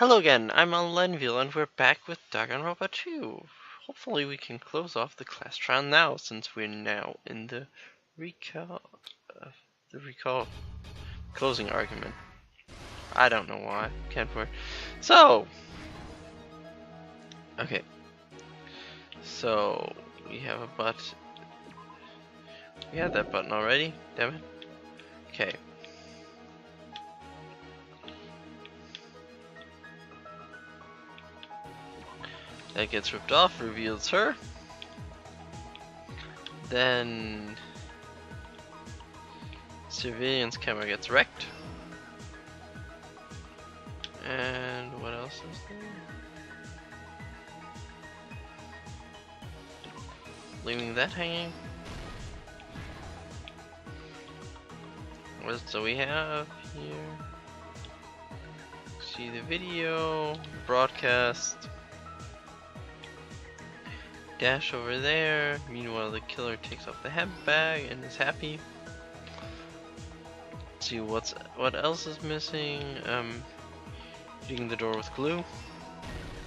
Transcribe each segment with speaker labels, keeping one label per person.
Speaker 1: Hello again, I'm Lenville, and we're back with Danganronpa 2. Hopefully we can close off the class trial now, since we're now in the recall closing argument. I don't know why, can't work. So, okay. So, we have a button. We had that button already, damn it. Okay. That gets ripped off, reveals her. Then surveillance camera gets wrecked. And what else is there? Leaving that hanging. What do we have here? See the video, broadcast. Dash over there. Meanwhile, the killer takes off the handbag and is happy. Let's see what else is missing. Hitting the door with glue,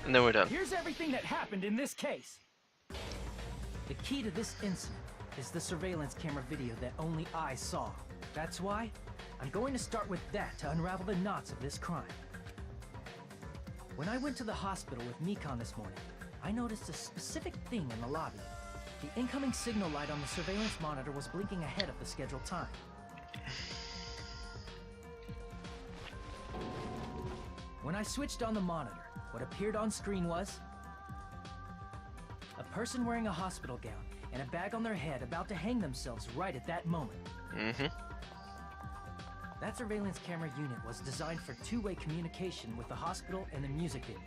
Speaker 1: and then we're done.
Speaker 2: Here's everything that happened in this case. The key to this incident is the surveillance camera video that only I saw. That's why I'm going to start with that to unravel the knots of this crime. When I went to the hospital with Mikon this morning, I noticed a specific thing in the lobby. The incoming signal light on the surveillance monitor was blinking ahead of the scheduled time. When I switched on the monitor, what appeared on screen was a person wearing a hospital gown and a bag on their head about to hang themselves right at that moment. That surveillance camera unit was designed for two-way communication with the hospital and the music video.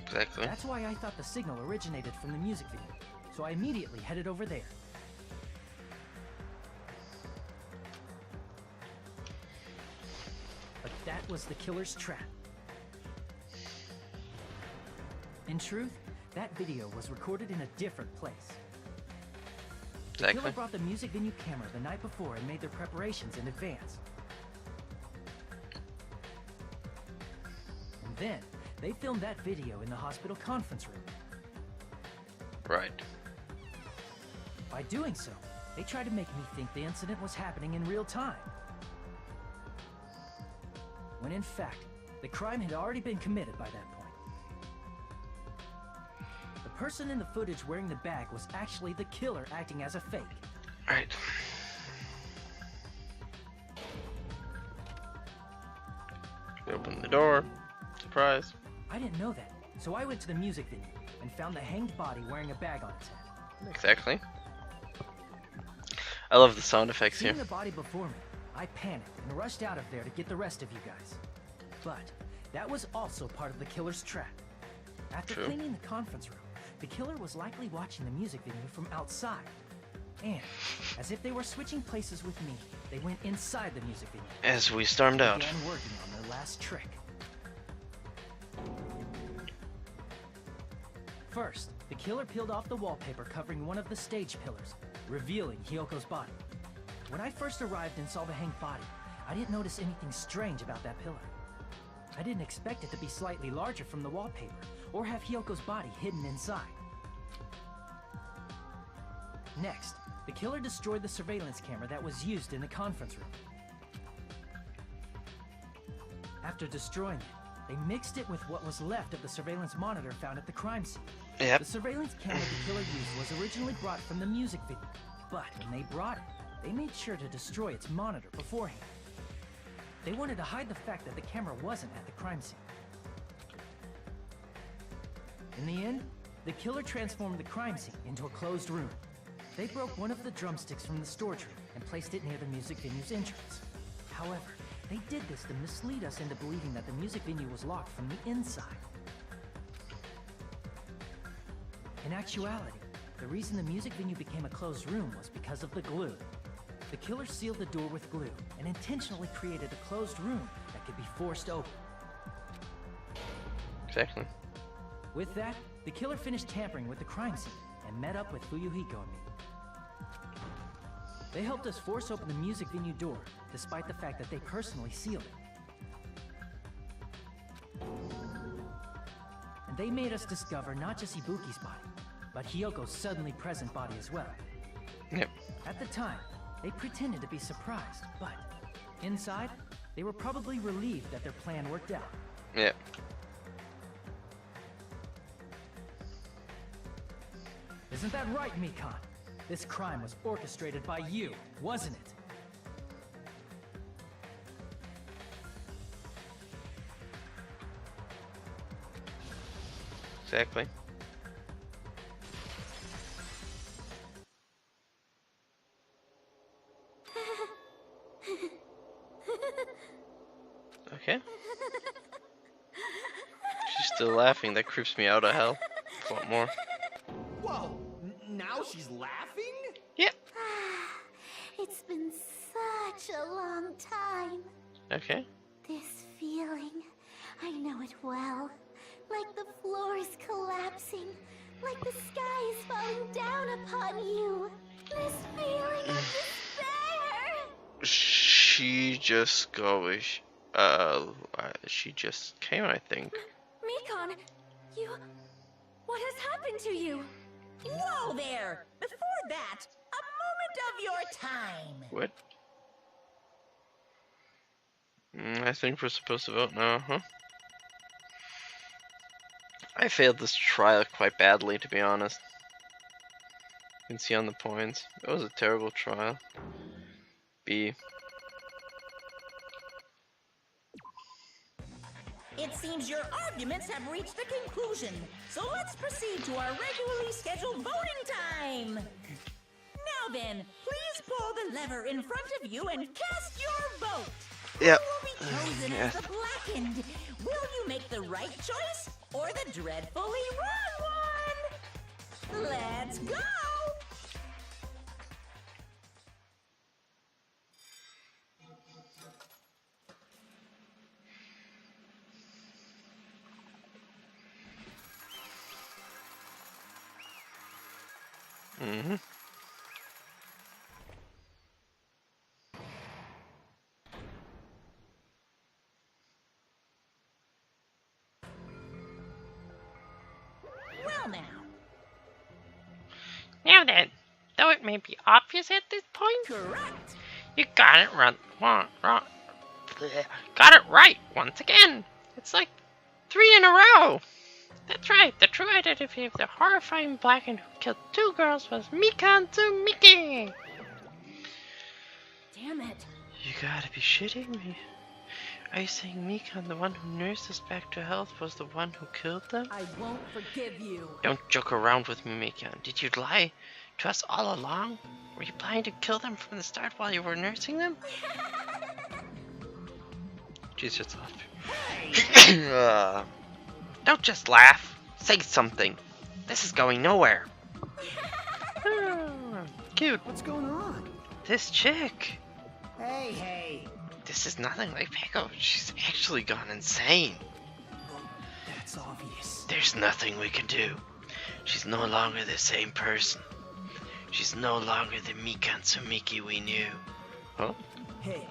Speaker 1: Exactly.
Speaker 2: That's why I thought the signal originated from the music video, so I immediately headed over there. But that was the killer's trap. In truth, that video was recorded in a different place. The killer brought the music venue camera the night before and made their preparations in advance. And then, they filmed that video in the hospital conference room.
Speaker 1: Right.
Speaker 2: By doing so, they tried to make me think the incident was happening in real time. When in fact, the crime had already been committed by that point. The person in the footage wearing the bag was actually the killer acting as a fake.
Speaker 1: Right. We open the door. Surprise.
Speaker 2: I didn't know that, so I went to the music venue and found the hanged body wearing a bag on its head.
Speaker 1: Exactly. I love the sound effects here.
Speaker 2: Seeing the body before me, I panicked and rushed out of there to get the rest of you guys. But that was also part of the killer's trap. After cleaning the conference room, the killer was likely watching the music venue from outside. And, as if they were switching places with me, they went inside the music venue.
Speaker 1: As we stormed out.
Speaker 2: Began working on their last trick. First, the killer peeled off the wallpaper covering one of the stage pillars, revealing Hyoko's body. When I first arrived and saw the hanged body, I didn't notice anything strange about that pillar. I didn't expect it to be slightly larger from the wallpaper, or have Hyoko's body hidden inside. Next, the killer destroyed the surveillance camera that was used in the conference room. After destroying it, they mixed it with what was left of the surveillance monitor found at the crime scene.
Speaker 1: Yep.
Speaker 2: The surveillance camera the killer used was originally brought from the music video, but when they brought it, they made sure to destroy its monitor beforehand. They wanted to hide the fact that the camera wasn't at the crime scene. In the end, the killer transformed the crime scene into a closed room. They broke one of the drumsticks from the storage room and placed it near the music venue's entrance. However, they did this to mislead us into believing that the music venue was locked from the inside. In actuality, the reason the music venue became a closed room was because of the glue. The killer sealed the door with glue and intentionally created a closed room that could be forced open.
Speaker 1: Exactly.
Speaker 2: With that, the killer finished tampering with the crime scene and met up with Fuyuhiko and me. They helped us force open the music venue door, despite the fact that they personally sealed it. They made us discover not just Ibuki's body, but Hyoko's suddenly present body as well.
Speaker 1: Yep.
Speaker 2: At the time, they pretended to be surprised, but inside, they were probably relieved that their plan worked out.
Speaker 1: Yep.
Speaker 2: Isn't that right, Mikan? This crime was orchestrated by you, wasn't it?
Speaker 1: Exactly. Okay. She's still laughing. That creeps me out of hell. What more?
Speaker 3: Whoa! Now she's laughing?
Speaker 1: Yep.
Speaker 4: It's been such a long time.
Speaker 1: Okay.
Speaker 4: This feeling, I know it well. Like the floor is collapsing, like the sky is falling down upon you. This feeling of despair.
Speaker 1: She just goes. She just came, I think.
Speaker 4: Mikan, you... What has happened to you?
Speaker 5: Whoa there! Before that, a moment of your time!
Speaker 1: What? I think we're supposed to vote now, huh? I failed this trial quite badly, to be honest. You can see on the points. It was a terrible trial. B.
Speaker 5: It seems your arguments have reached a conclusion, so let's proceed to our regularly scheduled voting time! Now then, please pull the lever in front of you and cast your vote!
Speaker 1: Yep.
Speaker 5: Who will be chosen as the blackened? Will you make the right choice, or the dreadfully wrong one? Let's go!
Speaker 1: Mm-hmm.
Speaker 5: Well now,
Speaker 6: Now then, though it may be obvious at this point,
Speaker 5: correct!
Speaker 6: you got it got it right once again. It's like 3 in a row. That's right, the true identity of the horrifying blackened who killed 2 girls was Mikan Tsumiki.
Speaker 4: Damn it.
Speaker 1: You gotta be shitting me. Are you saying Mikan, the one who nursed us back to health, was the one who killed them?
Speaker 2: I won't forgive you.
Speaker 1: Don't joke around with me, Mikan. Did you lie to us all along? Were you planning to kill them from the start while you were nursing them? Jesus. Don't just laugh. Say something. This is going nowhere. Cute.
Speaker 3: What's going on?
Speaker 1: This chick.
Speaker 3: Hey.
Speaker 1: This is nothing like Peko. She's actually gone insane.
Speaker 3: That's obvious.
Speaker 1: There's nothing we can do. She's no longer the same person. She's no longer the Mikan Tsumiki we knew. Huh?
Speaker 3: Hey.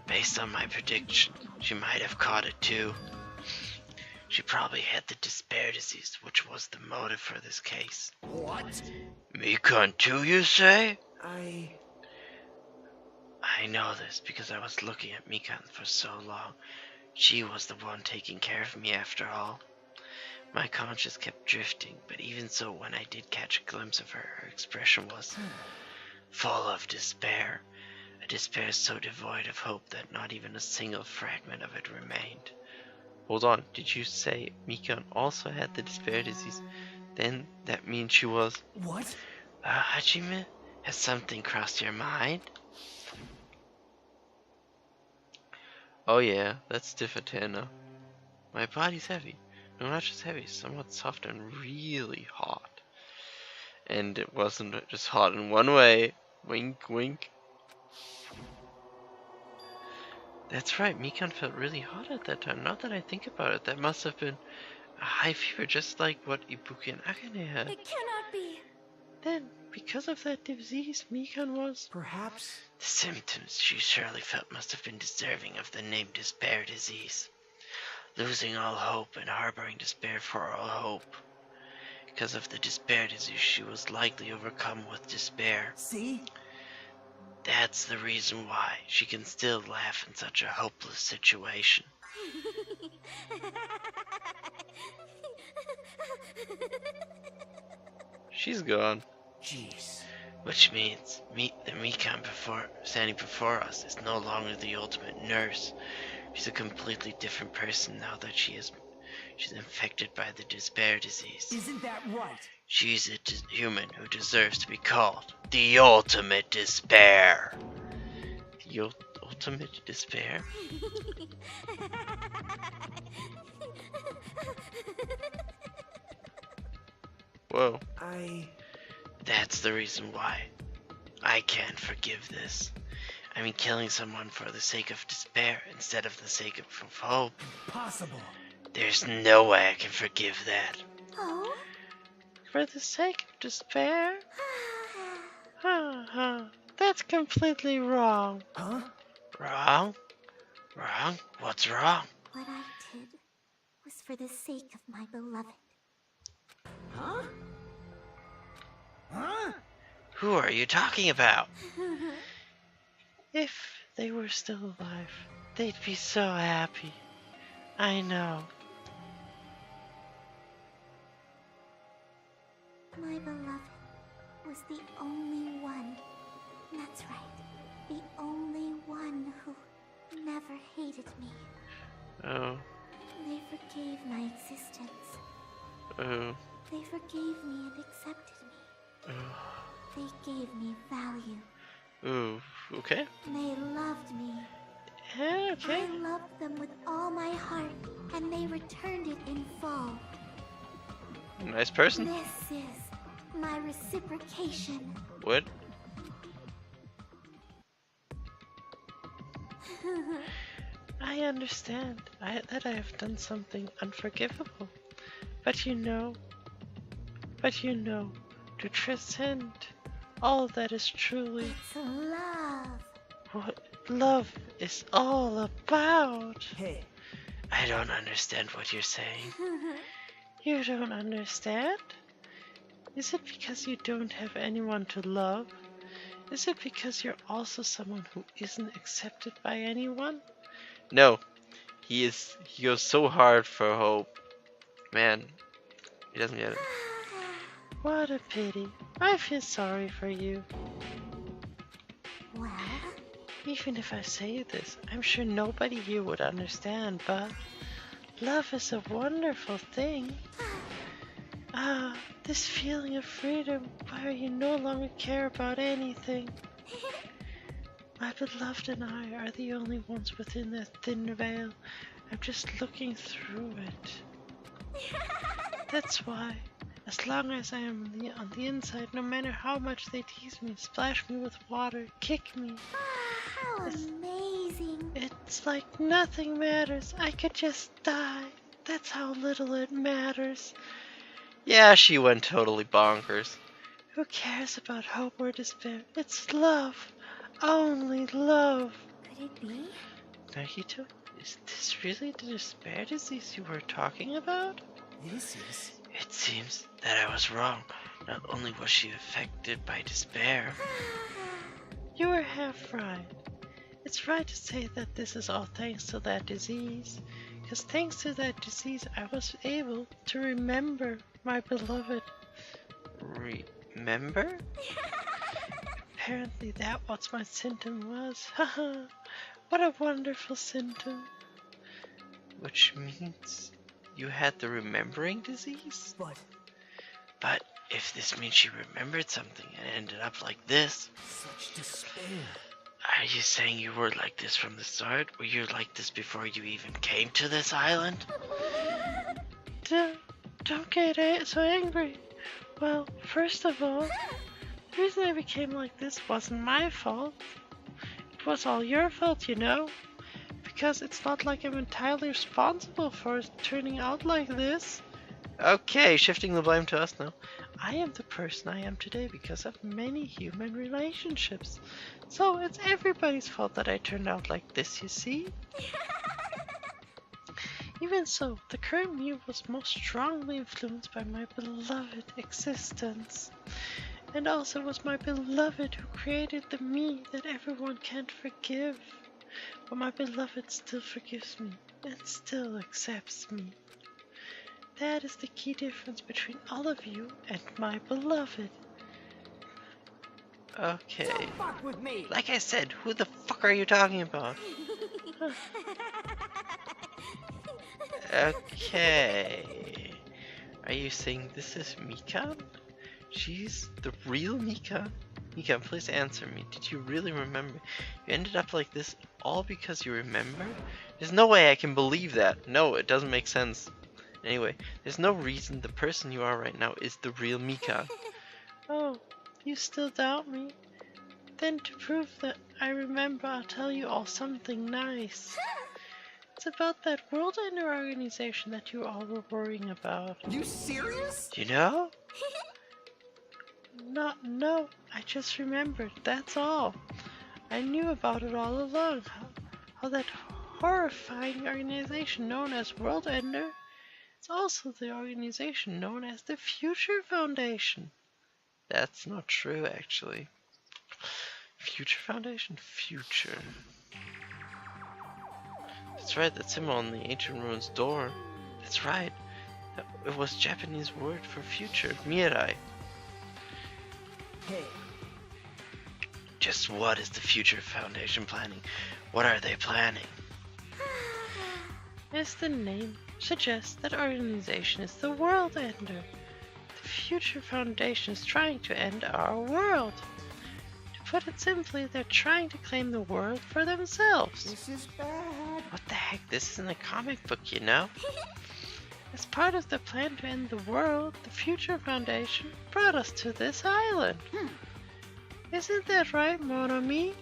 Speaker 1: Based on my prediction, she might have caught it too. She probably had the despair disease, which was the motive for this case.
Speaker 3: What?
Speaker 1: Mikan too, you say?
Speaker 3: I
Speaker 1: know this because I was looking at Mikan for so long. She was the one taking care of me after all. My conscience kept drifting, but even so, when I did catch a glimpse of her, her expression was full of despair. A despair so devoid of hope that not even a single fragment of it remained. Hold on, did you say Mikan also had the despair disease? Then that means she was...
Speaker 3: What?
Speaker 1: Hajime? Has something crossed your mind? Oh yeah, that's stiff Atena. My body's heavy. No, not just heavy, somewhat soft and really hot. And it wasn't just hot in one way. Wink, wink. That's right, Mikan felt really hot at that time. Now that I think about it, that must have been a high fever, just like what Ibuki and Akane had.
Speaker 4: It cannot be.
Speaker 1: Then, because of that disease, Mikan was...
Speaker 3: Perhaps.
Speaker 1: The symptoms she surely felt must have been deserving of the name despair disease. losing all hope and harboring despair for all hope. Because of the despair disease, she was likely overcome with despair.
Speaker 3: See?
Speaker 1: That's the reason why she can still laugh in such a hopeless situation. She's gone.
Speaker 3: Jeez.
Speaker 1: Which means the Mikan standing before us is no longer the ultimate nurse. She's a completely different person now that she's infected by the despair disease.
Speaker 3: Isn't that right?
Speaker 1: She's a human who deserves to be called the ultimate despair. The ultimate despair? Whoa. That's the reason why I can't forgive this. I mean, killing someone for the sake of despair instead of the sake of hope.
Speaker 3: Impossible.
Speaker 1: There's no way I can forgive that.
Speaker 4: Oh?
Speaker 6: For the sake of despair? That's completely wrong.
Speaker 3: Huh?
Speaker 1: Wrong? Wrong? What's wrong?
Speaker 4: What I did was for the sake of my beloved.
Speaker 3: Huh? Huh?
Speaker 1: Who are you talking about?
Speaker 6: If they were still alive, they'd be so happy. I know.
Speaker 4: My beloved was the only one. That's right. The only one who never hated me.
Speaker 1: Oh.
Speaker 4: They forgave my existence.
Speaker 1: Oh.
Speaker 4: They forgave me and accepted me. They gave me value.
Speaker 1: Ooh. Okay.
Speaker 4: They loved me.
Speaker 6: Okay.
Speaker 4: I loved them with all my heart, and they returned it in full.
Speaker 1: Nice person.
Speaker 4: This is my reciprocation.
Speaker 1: What?
Speaker 6: I understand that I have done something unforgivable. But you know, to transcend all that is truly
Speaker 4: It's love.
Speaker 6: what love is all about.
Speaker 3: Hey,
Speaker 1: I don't understand what you're saying.
Speaker 6: You don't understand? Is it because you don't have anyone to love? Is it because you're also someone who isn't accepted by anyone?
Speaker 1: No. He goes so hard for hope. Man. He doesn't get it.
Speaker 6: What a pity. I feel sorry for you.
Speaker 4: Well,
Speaker 6: Even if I say this, I'm sure nobody here would understand, but love is a wonderful thing. Ah, this feeling of freedom where you no longer care about anything. My beloved and I are the only ones within that thin veil. I'm just looking through it. That's why, as long as I am on the inside, no matter how much they tease me, splash me with water, kick me,
Speaker 4: how amazing.
Speaker 6: it's like nothing matters. I could just die. That's how little it matters.
Speaker 1: Yeah, she went totally bonkers.
Speaker 6: Who cares about hope or despair? It's love. Only love.
Speaker 4: Could it be?
Speaker 1: Nagito, is this really the despair disease you were talking about?
Speaker 3: this is...
Speaker 1: It seems that I was wrong. Not only was she affected by despair.
Speaker 6: You were half right. It's right to say that this is all thanks to that disease. Because thanks to that disease, I was able to remember my beloved.
Speaker 1: Remember?
Speaker 6: Apparently that what my symptom was. Haha, what a wonderful symptom.
Speaker 1: Which means you had the remembering disease?
Speaker 3: But
Speaker 1: if this means she remembered something and ended up like this,
Speaker 3: such despair.
Speaker 1: are you saying you were like this from the start? Were you like this before you even came to this island?
Speaker 6: Don't get so angry. Well, first of all, the reason I became like this wasn't my fault. It was all your fault, you know. Because it's not like I'm entirely responsible for it turning out like this.
Speaker 1: Okay, shifting the blame to us now.
Speaker 6: I am the person I am today because of many human relationships. So it's everybody's fault that I turned out like this, you see? Even so, the current me was most strongly influenced by my beloved existence. And also was my beloved who created the me that everyone can't forgive. But my beloved still forgives me and still accepts me. That is the key difference between all of you and my beloved. Okay.
Speaker 3: Don't fuck with me!
Speaker 6: Like I said, who the fuck are you talking about? Okay. Are you saying this is Mika? She's the real Mika? Mika, please answer me. Did you really remember? You ended up like this all because you remember? There's no way I can believe that. No, it doesn't make sense. Anyway, there's no reason the person you are right now is the real Mika. Oh, you still doubt me? Then to prove that I remember, I'll tell you all something nice. It's about that World Ender organization that you all were worrying about.
Speaker 3: You serious?
Speaker 6: You know? No, I just remembered, that's all. I knew about it all along. How that horrifying organization known as World Ender is also the organization known as the Future Foundation. That's not true, actually. Future Foundation? Future. That's right, that symbol on the ancient ruins door. That's right. It was Japanese word for future, Mirai.
Speaker 3: Hey,
Speaker 1: Just what is the Future Foundation planning? What are they planning?
Speaker 6: As the name suggests, that organization is the World Ender. The Future Foundation is trying to end our world. To put it simply, they're trying to claim the world for themselves.
Speaker 3: this is bad.
Speaker 6: What the heck, this isn't a comic book, you know? As part of the plan to end the world, the Future Foundation brought us to this island. Isn't that right, mon ami?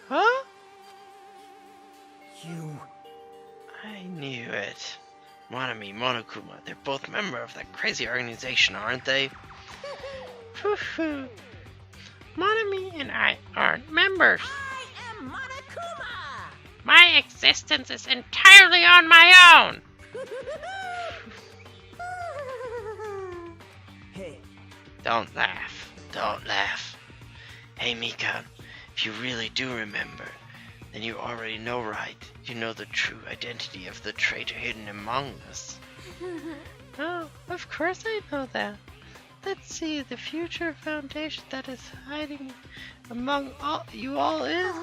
Speaker 6: Huh?
Speaker 3: You...
Speaker 6: I knew it.
Speaker 1: Monami, Monokuma, they're both members of that crazy organization, aren't they?
Speaker 6: Hoo-hoo. Mon ami and I aren't members.
Speaker 5: I am Monokuma!
Speaker 6: My existence is entirely on my own.
Speaker 3: Hey,
Speaker 1: Don't laugh. Don't laugh. Hey Mika, if you really do remember, then you already know, right? You know the true identity of the traitor hidden among us.
Speaker 6: Oh, of course I know that. Let's see, the Future Foundation that is hiding among you all is...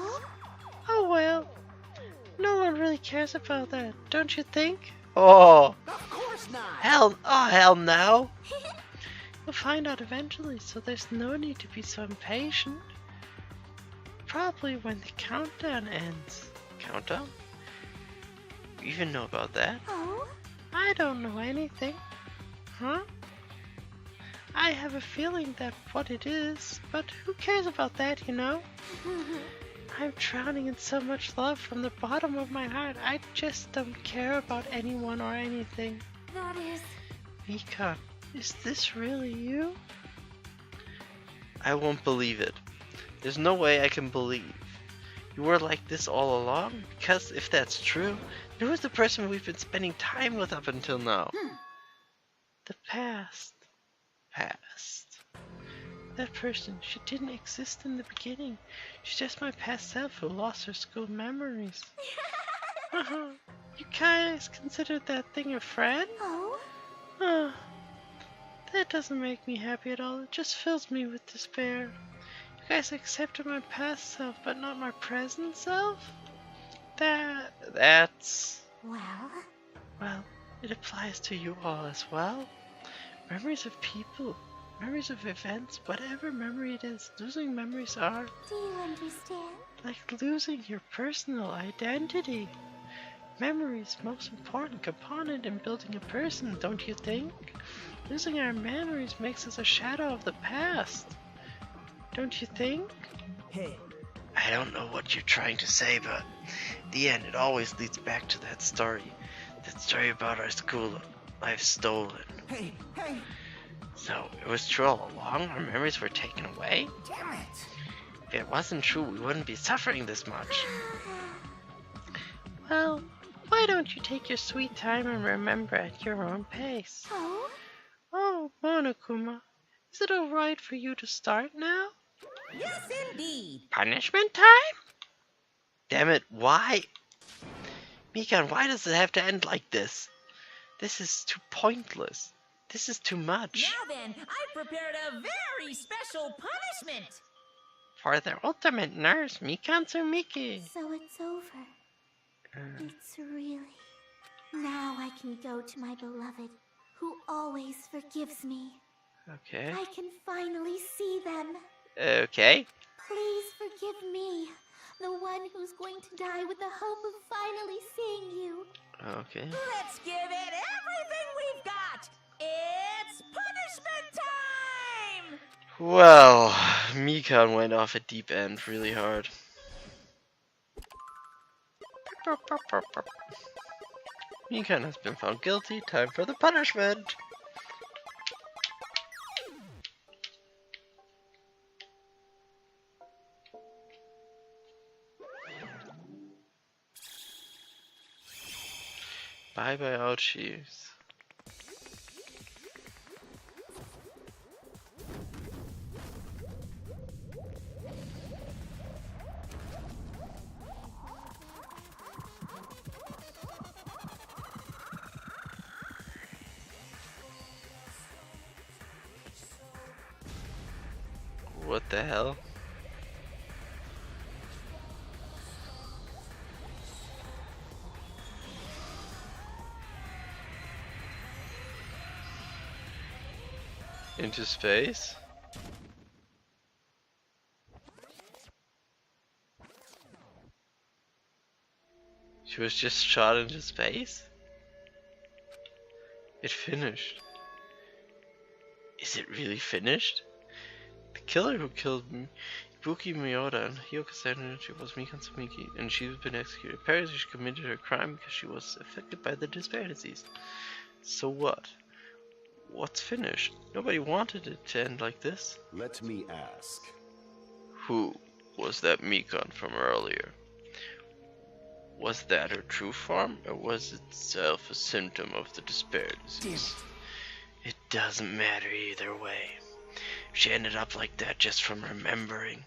Speaker 6: Oh well, no one really cares about that, don't you think?
Speaker 1: Oh,
Speaker 3: of course not!
Speaker 1: hell no.
Speaker 6: You'll find out eventually, so there's no need to be so impatient. Probably when the countdown ends.
Speaker 1: Countdown? You even know about that?
Speaker 4: Oh?
Speaker 6: I don't know anything. Huh? I have a feeling that what it is, but who cares about that, you know? I'm drowning in so much love from the bottom of my heart. I just don't care about anyone or anything.
Speaker 4: That is...
Speaker 6: Mika, is this really you?
Speaker 1: I won't believe it. There's no way I can believe. You were like this all along? Because if that's true, then who's the person we've been spending time with up until now?
Speaker 6: The past.
Speaker 1: Past.
Speaker 6: That person, she didn't exist in the beginning. She's just my past self who lost her school memories. You guys consider that thing a friend?
Speaker 4: Oh?
Speaker 6: Oh, that doesn't make me happy at all. It just fills me with despair. You guys accepted my past self, but not my present self?
Speaker 1: That's...
Speaker 6: Well, it applies to you all as well. Memories of people, memories of events, whatever memory it is, losing memories are
Speaker 4: Do you understand?
Speaker 6: like losing your personal identity. Memory's most important component in building a person, don't you think? Losing our memories makes us a shadow of the past. Don't you think?
Speaker 3: Hey,
Speaker 1: I don't know what you're trying to say, but in the end, it always leads back to that story. That story about our school life stolen.
Speaker 3: hey!
Speaker 1: So, it was true all along? Our memories were taken away?
Speaker 3: Damn it!
Speaker 1: If it wasn't true, we wouldn't be suffering this much.
Speaker 6: Well, Why don't you take your sweet time and remember at your own pace?
Speaker 4: Oh?
Speaker 6: Oh, Monokuma, is it alright for you to start now?
Speaker 5: Yes, indeed.
Speaker 1: Punishment time? Damn it, why? Mikan, why does it have to end like this? This is too pointless. This is too much.
Speaker 5: Now then, I've prepared a very special punishment.
Speaker 1: For the ultimate nurse, Mikan Tsumiki.
Speaker 4: So it's over. It's really... Now I can go to my beloved, who always forgives me.
Speaker 1: Okay.
Speaker 4: I can finally see them.
Speaker 1: Okay.
Speaker 4: Please forgive me, the one who's going to die with the hope of finally seeing you.
Speaker 1: Okay.
Speaker 5: Let's give it everything we've got. It's punishment time!
Speaker 1: Well, Mikan went off a deep end really hard. Mikan has been found guilty. Time for the punishment. Bye bye, ouchies. What the hell? Into space? She was just shot into space? It finished. Is it really finished? The killer who killed Ibuki Miyoda and Hyoka Sanuchi was Mikan Sumiki, and she's been executed. Apparently she committed her crime because she was affected by the despair disease. So what? What's finished? Nobody wanted it to end like this.
Speaker 7: Let me ask.
Speaker 1: Who was that Mikan from earlier? Was that her true form, or was it itself a symptom of the despair disease? It doesn't matter either way. She ended up like that just from remembering.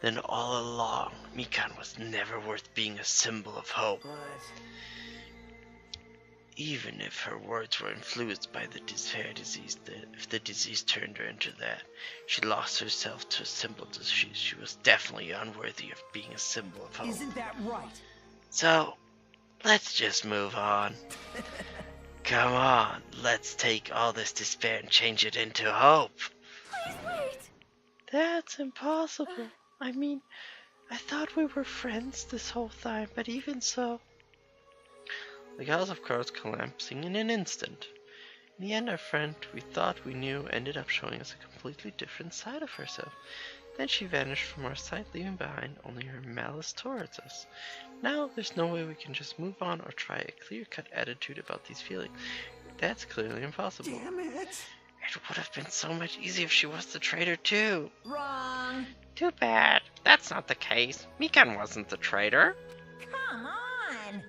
Speaker 1: Then all along, Mikan was never worth being a symbol of hope. Even if her words were influenced by the despair disease, if the disease turned her into that, she lost herself to a simple disease. She was definitely unworthy of being a symbol of hope.
Speaker 2: Isn't that right?
Speaker 1: So, let's just move on. Come on, let's take all this despair and change it into hope.
Speaker 4: Please wait.
Speaker 6: That's impossible. I mean, I thought we were friends this whole time, but even so...
Speaker 1: The house of cards collapsing in an instant. In the end, our friend we thought we knew ended up showing us a completely different side of herself. Then she vanished from our sight, leaving behind only her malice towards us. Now, there's no way we can just move on or try a clear-cut attitude about these feelings. That's clearly impossible.
Speaker 3: Damn it!
Speaker 1: It would have been so much easier if she was the traitor too.
Speaker 5: Wrong.
Speaker 1: Too bad. That's not the case. Mikan wasn't the traitor.
Speaker 5: Come on.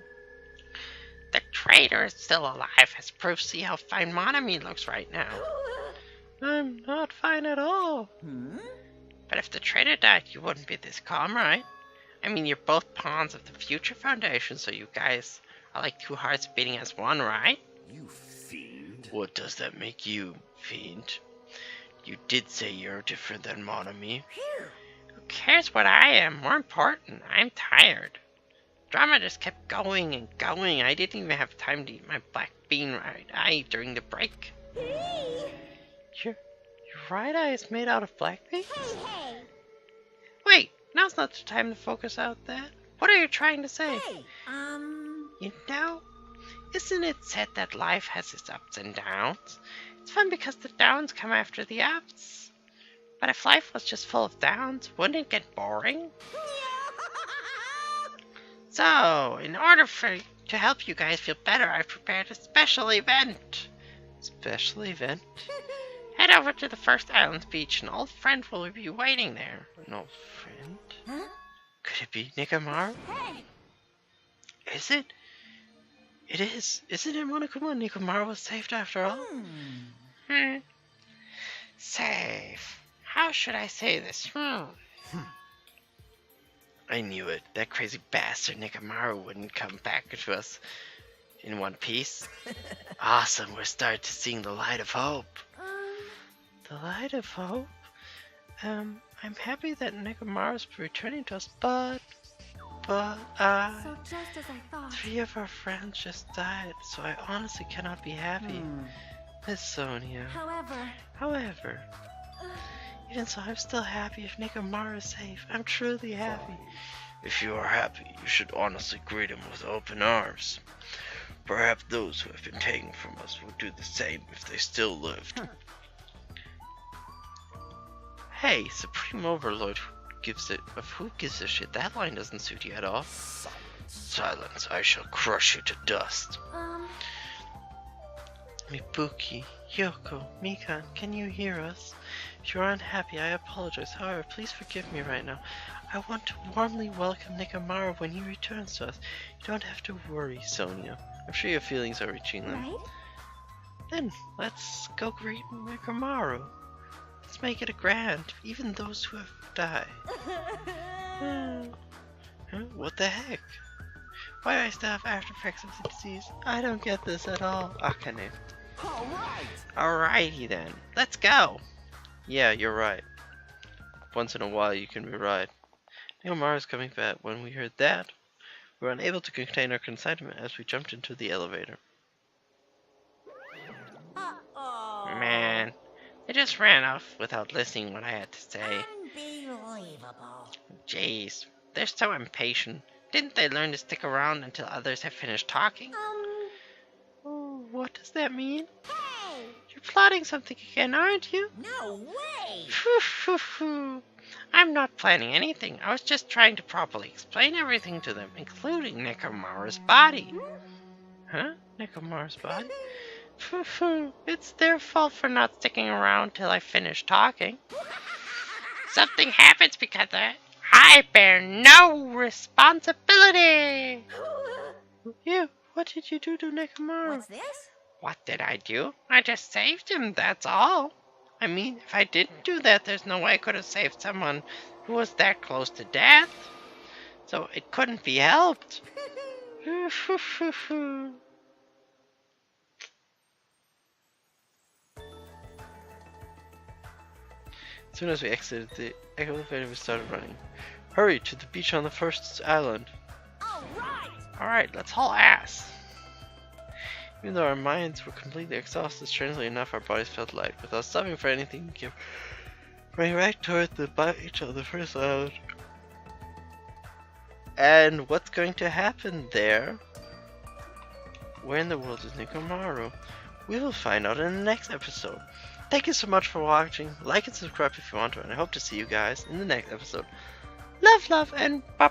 Speaker 1: The traitor is still alive, as proof. See how fine Monami looks right now.
Speaker 6: I'm not fine at all.
Speaker 1: But if the traitor died, you wouldn't be this calm, right? I mean, you're both pawns of the Future Foundation, so you guys are like two hearts beating as one, right?
Speaker 7: You fiend.
Speaker 1: What does that make you, fiend? You did say you're different than Monami.
Speaker 5: Here.
Speaker 1: Who cares what I am? More important, I'm tired. Drama just kept going and going. I didn't even have time to eat my black bean right eye during the break.
Speaker 5: Hey.
Speaker 6: Your right eye is made out of black beans?
Speaker 4: Hey!
Speaker 1: Wait, now's not the time to focus out that. What are you trying to say?
Speaker 5: Hey.
Speaker 1: You know, isn't it said that life has its ups and downs? It's fun because the downs come after the ups. But if life was just full of downs, wouldn't it get boring? So, in order to help you guys feel better, I've prepared a special event. Special event? Head over to the first island beach. An old friend will be waiting there. An old friend?
Speaker 5: Huh?
Speaker 1: Could it be Nikamaru?
Speaker 4: Hey!
Speaker 1: Is it? It is. Isn't it, Monokuma? Nekomaru was saved after all? Safe. How should I say this? I knew it. That crazy bastard Nekomaru wouldn't come back to us in one piece. Awesome. We're starting to see the light of hope. The light of hope? I'm happy that Nekomaru's returning to us, but,
Speaker 4: So just as I thought.
Speaker 1: 3 of our friends just died, so I honestly cannot be happy. Miss Sonia. However, even so, I'm still happy if Nekomaru is safe. I'm truly happy. If you are happy, you should honestly greet him with open arms. Perhaps those who have been taken from us would do the same if they still lived. Hey, Supreme Overlord, who gives a shit? That line doesn't suit you at all. Silence, I shall crush you to dust. Mibuki, Yoko, Mikan, can you hear us? If you are unhappy, I apologize. However, please forgive me right now. I want to warmly welcome Nekomaru when he returns to us. You don't have to worry, Sonia. I'm sure your feelings are reaching them.
Speaker 4: Right?
Speaker 1: Then, let's go greet Nekomaru. Let's make it a grand, even those who have died. What the heck? Why do I still have after effects of the disease? I don't get this at all. Akane. Alrighty then. Let's go! Yeah, you're right. Once in a while you can be right. Nekomaru's coming back. When we heard that, we were unable to contain our excitement as we jumped into the elevator. Man, they just ran off without listening what I had to say.
Speaker 5: Unbelievable.
Speaker 1: Jeez, they're so impatient. Didn't they learn to stick around until others have finished talking? Oh, what does that mean?
Speaker 4: Hey!
Speaker 1: You're plotting something again, aren't you?
Speaker 5: No way!
Speaker 1: I'm not planning anything. I was just trying to properly explain everything to them, including Nekomaru's body. Huh? Nekomaru's body? It's their fault for not sticking around till I finish talking. Something happens because I bear no responsibility. You, what did you do to Nekomaru?
Speaker 5: What's this?
Speaker 1: What did I do? I just saved him, that's all. I mean, if I didn't do that, there's no way I could have saved someone who was that close to death. So it couldn't be helped. As soon as we exited, the elevator started running. Hurry to the beach on the first island. Alright, let's haul ass. Even though our minds were completely exhausted, strangely enough, our bodies felt light. Without stopping for anything, we kept running right toward the beach on the first island. And what's going to happen there? Where in the world is Nekomaru? We will find out in the next episode. Thank you so much for watching. Like and subscribe if you want to, and I hope to see you guys in the next episode. Love, and bye.